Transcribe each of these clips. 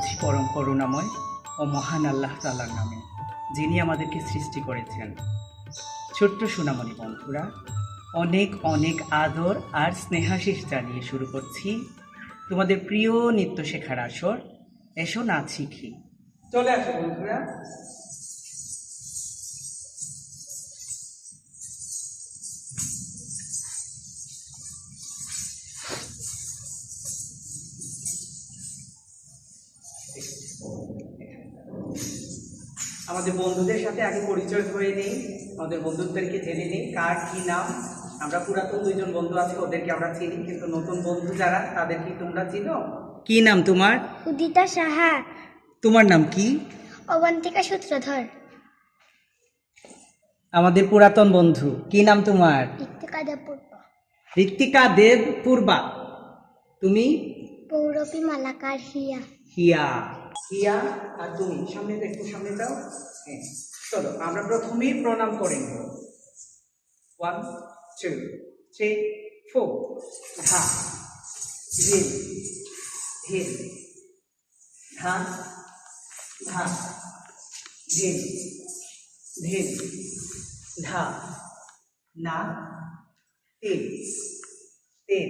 করছি পরম করুণাময় ও মহান আল্লাহ তাআলার নামে, যিনি আমাদেরকে সৃষ্টি করেছেন। ছোট্ট সোনামণি বন্ধুরা, অনেক অনেক আদর আর স্নেহাশিস জানিয়ে শুরু করছি তোমাদের প্রিয় নৃত্য শেখার আসর। এসো নাচ শিখি। চলে আসো বন্ধুরা। আমাদের বন্ধুদের সাথে আগে পরিচয় হয়ে নেই, আমাদের বন্ধুদেরকে জেনে নেই কার কি নাম। আমরা পুরাতন দুইজন বন্ধু আছে, ওদেরকে আমরা চিনি, কিন্তু নতুন বন্ধু যারা তাদের কি তোমরা চিনো? কি নাম তোমার? উদিতা সাহা। তোমার নাম কি? অবন্তিকা সূত্রধর। আমাদের পুরাতন বন্ধু, কি নাম তোমার? ঋত্বিকা দেবপূর্বা। ঋত্বিকা দেব পূর্বা। তুমি? পৌরবী মালাকার হিয়া। হিয়া। হিয়া আর তুমি সামনে একটু সামনে যাও। হ্যাঁ, চলো আমরা প্রথমেই প্রণাম করে নেব। 1 2 3 4। ধা ধিন ধিন ধা ধা ধিন ধিন ধা না তিন তিন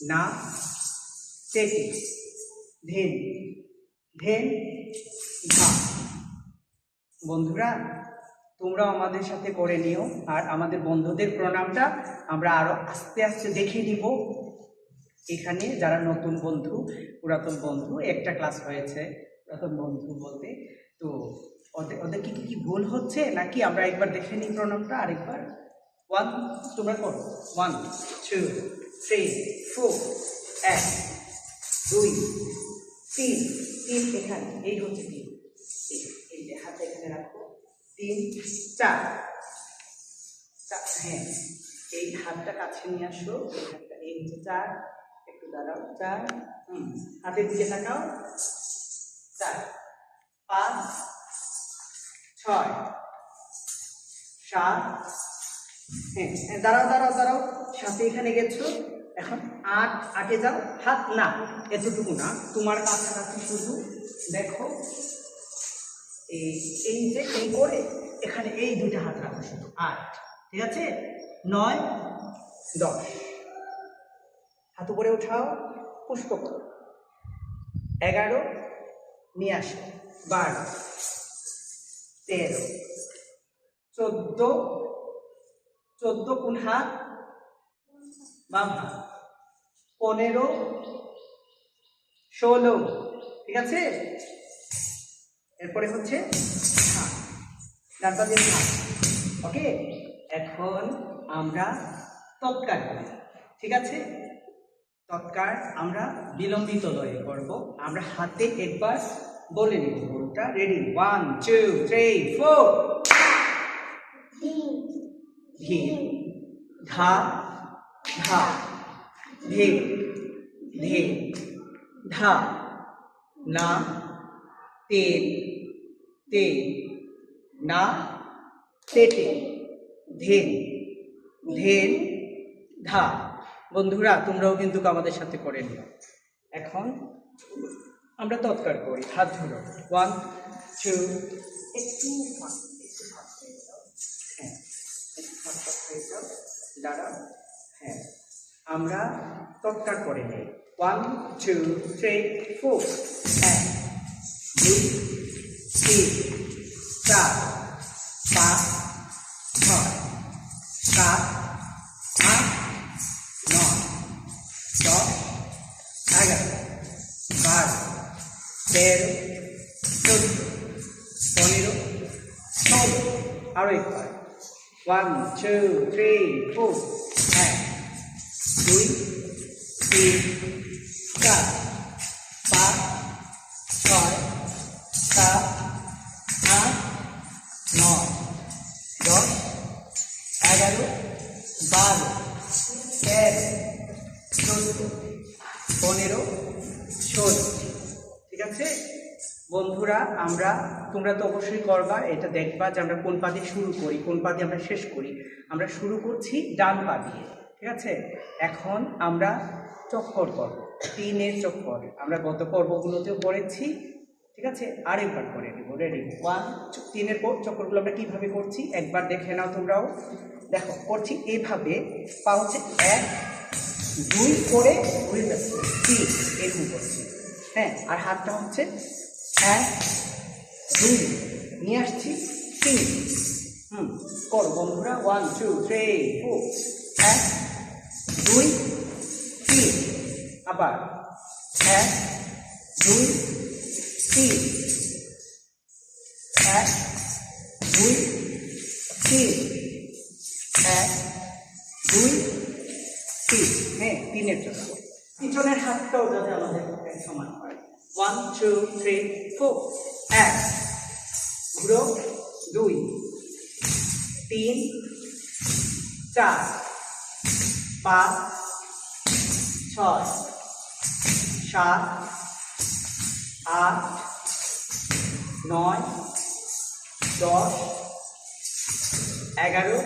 না তেতি ধিন ধিন ধা। বন্ধুরা, তোমরাও আমাদের সাথে করে নিও, আর আমাদের বন্ধুদের প্রণামটা আমরা আরো আস্তে আস্তে দেখে নিব। এখানে যারা নতুন বন্ধু, পুরাতন বন্ধু, একটা ক্লাস হয়েছে পুরাতন বন্ধু বলতে, তো ওদের কি কি ভুল হচ্ছে নাকি আমরা একবার দেখে নিই প্রণামটা আরেকবার। 1 তোমরা করো। 1 2 3 4। 1 2 3 3 এখানে, এই হচ্ছে 3। এই যে হাতটা এখানে রাখো। 3 4 4। হ্যাঁ, এই হাতটা কাছে নিয়ে আসো। এই হাতটা, এই হচ্ছে 4। একটু দাঁড়াও। 4। হাতের দিকে তাকাও। 4 5 6 7। হ্যাঁ, দাঁড়াও দাঁড়াও দাঁড়াও। 7 এখানে গেছো, এখন 8 8-এ যাও। হাত না, এতটুকু না, তোমার কাছাকাছি শুধু দেখো। এই যে এই করে এখানে এই দুইটা হাত রাখো শুধু। 8, ঠিক আছে? 9 10। হাত উপরে উঠাও, পুষ্প করো। 11 নিয়ে আসো। 12 13 14 14 কোন হাত? বাম হাত। 15 16, ঠিক আছে? এরপরে হচ্ছে হাত, ডান পা দিয়ে হাত। ওকে, এখন আমরা তৎকার করি, ঠিক আছে? তৎকার আমরা বিলম্বিত লয়ে করব। আমরা হাতে একবার বলে নিব বলটা। রেডি? 1 2 3 4। ধি ধা ধা ধে ধে ধা না তে তে না তেতে ধেন ধেন ধা। বন্ধুরা, তোমরাও কিন্তু আমাদের সাথে করে নিও। এখন আমরা তৎকার করি। হাত ধরো। 1 2। একটু হ্যাঁ, দাঁড়াও। হ্যাঁ, আমরা তৎকার করে নিই। 1 2 3 4। 1 2 3 4 5 6 7 8 9 10 11 12 13 14 15 16। আরো একবার। 1 2 3 4। 1 2 3 4 5 6 7 8 9 10 11 12 13 14 15 16। ঠিক আছে বন্ধুরা, তোমরা তো অবশ্যই করবা, এটা দেখবা যে আমরা কোন পা দিয়ে শুরু করি, কোন পা দিয়ে আমরা শেষ করি। আমরা শুরু করছি ডান পা দিয়ে, ঠিক আছে? এখন আমরা চক্কর করব। তিনের চক্কর আমরা গত পর্বগুলোতেও পড়েছি, ঠিক আছে? আরেকবার করে নেব। রেডি? 1 তিনের চক্করগুলো আমরা কিভাবে করছি একবার দেখে নাও তোমরাও। দেখো করছি এইভাবে, পা হচ্ছে 1 2 করে ঘুরে যাচ্ছে, 3 এরকম করছি, হ্যাঁ। আর হাতটা হচ্ছে 1 2 নিয়ে আসছি 3। করো বন্ধুরা, 1 2 3 4 1 2 3, আবার 1 2 3 1 2 3 1 2 3, হ্যাঁ। তিনের জন্য পিছনের হাতটাও যাতে আমাদের সমান হয়। 1 2 3 4 1 ঘুরো 2 3 4 5 6 7 8 9 10 11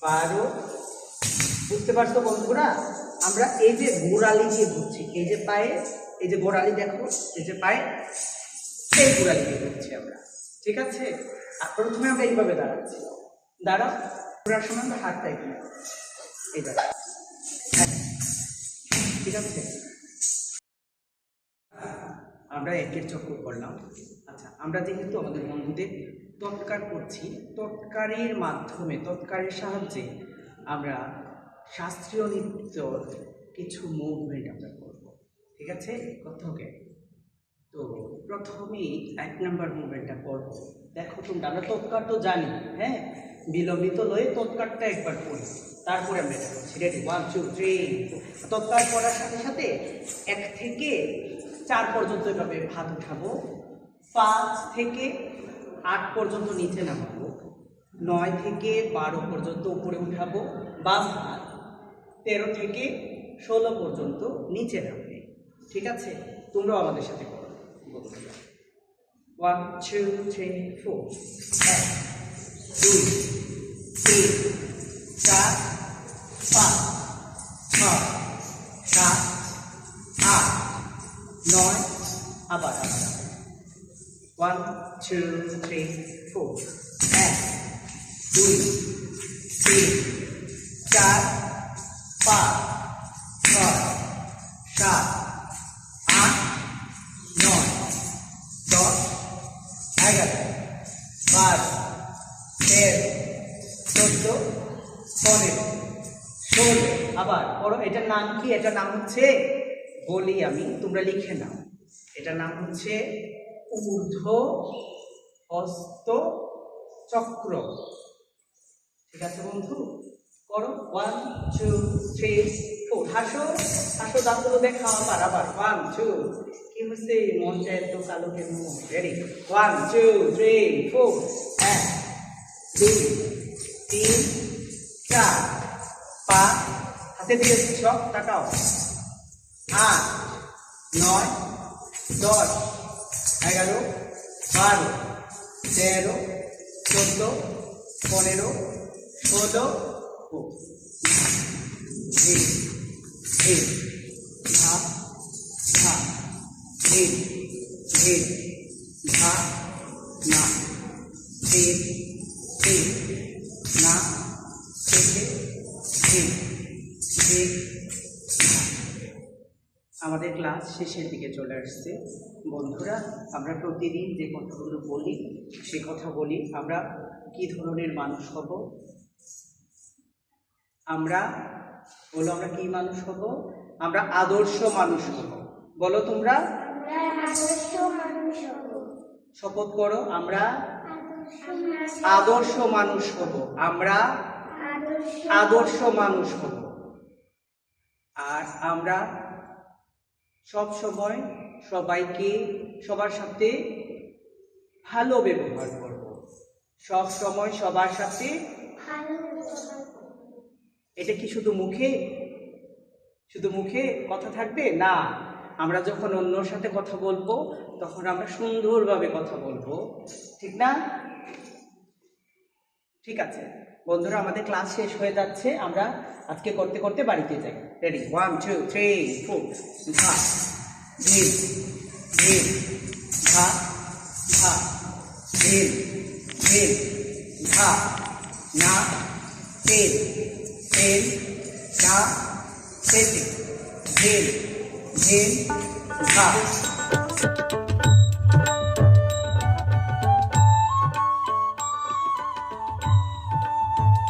12। বুঝতে পারছো বন্ধুরা? আমরা এই যে গোড়ালি দিয়ে ঘুরছি, এই যে পায়ে, এই যে গোড়ালি দেখো, এই যে পায়ে, এই গোড়ালি দিয়ে ঘুরছি আমরা, ঠিক আছে? আর প্রথমে আমরা এইভাবে দাঁড়াচ্ছি, দাঁড়া ঘোরার সময় আমরা হাতটা এখানে এই দাঁড়া, ঠিক আছে? আমরা একের চক্কর করলাম। আচ্ছা, আমরা যেহেতু আমাদের বন্ধুদের তৎকার করছি, তৎকারের মাধ্যমে, তৎকারের সাহায্যে আমরা শাস্ত্রীয় নৃত্যর কিছু মুভমেন্ট আমরা করব, ঠিক আছে? প্রথমে তো প্রথমেই 1 নম্বর মুভমেন্টটা করব। দেখো তোমরা, আমরা তৎকার তো জানি, হ্যাঁ। বিলম্বিত লয়ে তৎকারটা একবার করি, তারপরে আমরা এটা করছি। রেডি? 1 2 3 তৎকার করার সাথে সাথে 1 থেকে 4 পর্যন্ত এভাবে হাত উঠাবো, 5 থেকে 8 পর্যন্ত নিচে নামাবো, 9 থেকে 12 পর্যন্ত উপরে উঠাবো বাম হাত, 13 থেকে 16 পর্যন্ত নিচে নামবে, ঠিক আছে? তোমরাও আমাদের সাথে করো। 1 2 3 4 1 2 3 4 5 6 7 8 9, আবার 1 2 3 4 1 2 3 4 5 6 7 8 9 10 11 12 13 14 15 16। আবার পড়ো, এটার নাম কি? এটার নাম হচ্ছে, বলি আমি, তোমরা লিখে নাও। এটার নাম হচ্ছে ঊর্ধ্ব হস্ত চক্র, ঠিক আছে বন্ধু? করো 1 2 3 4 হাসো, হাসো, দাঁতগুলো দেখাও। আবার 1 2, কি হচ্ছে মনটা এত কালো কেন? রেডি? 1 2 3 4 1 2 3 4 5, হাতে দিয়ে সব তাকাও, 8 9 10 11 12 13 14 15 16 আমাদের ক্লাস শেষের দিকে চলে আসছে বন্ধুরা। আমরা প্রতিদিন যে কথাগুলো বলি, সে কথা বলি। আমরা কি ধরনের মানুষ হব? আমরা বলো, আমরা কি মানুষ হব? আমরা আদর্শ মানুষ হব। বলো তোমরা, শপথ করো, আমরা আদর্শ মানুষ হব। আমরা আদর্শ মানুষ হব। আর আমরা সব সময় সবাইকে, সবার সাথে ভালো ব্যবহার করব। সব সময় সবার সাথে। এটা কি শুধু মুখে, শুধু মুখে কথা থাকবে? না, আমরা যখন অন্যর সাথে কথা বলবো তখন আমরা সুন্দরভাবে কথা বলবো, ঠিক না? ঠিক আছে। বন্ধুরা আমাদের ক্লাস শেষ হয়ে যাচ্ছে, আমরা আজকে করতে করতে বাড়িতে যাই। রেডি, 1 2 3 4 ধা ধিম ধিম ধা ধা ধিম ধিম ধা না তেল তেল ধা তেল ধিম ধিম ধা।